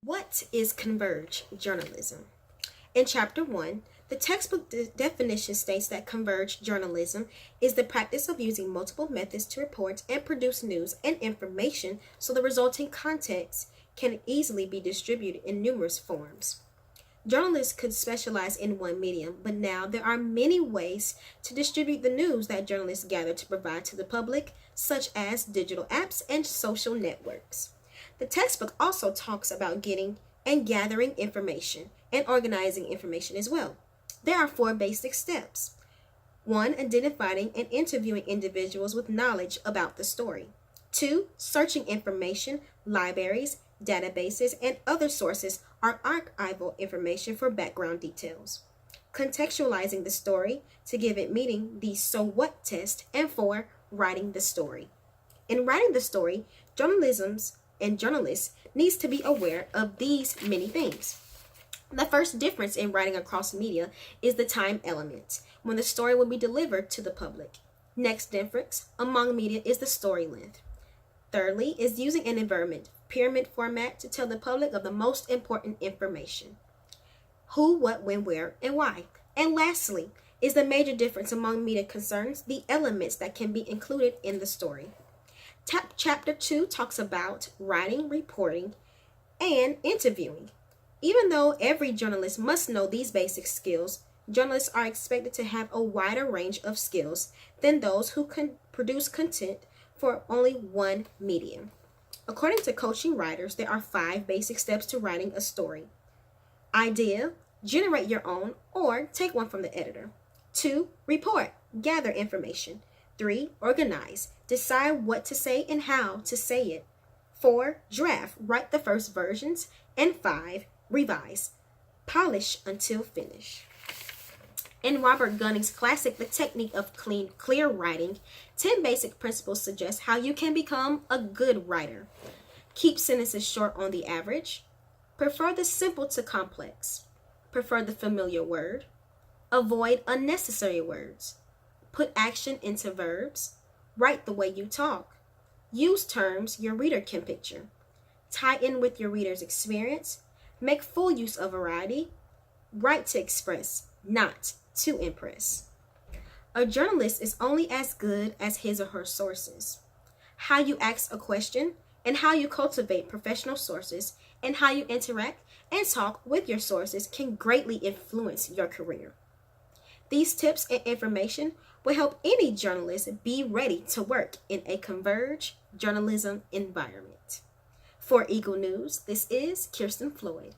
What is converge journalism? In Chapter 1, the textbook definition states that converge journalism is the practice of using multiple methods to report and produce news and information so the resulting context can easily be distributed in numerous forms. Journalists could specialize in one medium, but now there are many ways to distribute the news that journalists gather to provide to the public, such as digital apps and social networks. The textbook also talks about getting and gathering information and organizing information as well. There are four basic steps. One, identifying and interviewing individuals with knowledge about the story. Two, searching information, libraries, databases, and other sources or archival information for background details. Contextualizing the story to give it meaning, the so what test, and four, writing the story. In writing the story, journalism's and journalists needs to be aware of these many things. The first difference in writing across media is the time element, when the story will be delivered to the public. Next difference among media is the story length. Thirdly is using an environment pyramid format to tell the public of the most important information. Who, what, when, where, and why. And lastly is the major difference among media concerns the elements that can be included in the story. Chapter 2 talks about writing, reporting, and interviewing. Even though every journalist must know these basic skills, journalists are expected to have a wider range of skills than those who can produce content for only one medium. According to Coaching Writers, there are 5 basic steps to writing a story. Idea, generate your own or take one from the editor. 2, report, gather information. 3, organize, decide what to say and how to say it. 4, draft, write the first versions. And 5, revise, polish until finish. In Robert Gunning's classic, The Technique of Clear Writing, 10 basic principles suggest how you can become a good writer. Keep sentences short on the average. Prefer the simple to complex. Prefer the familiar word. Avoid unnecessary words. Put action into verbs. Write the way you talk. Use terms your reader can picture. Tie in with your reader's experience. Make full use of variety. Write to express, not to impress. A journalist is only as good as his or her sources. How you ask a question and how you cultivate professional sources and how you interact and talk with your sources can greatly influence your career. These tips and information will help any journalist be ready to work in a converged journalism environment. For Eagle News, this is Kirsten Floyd.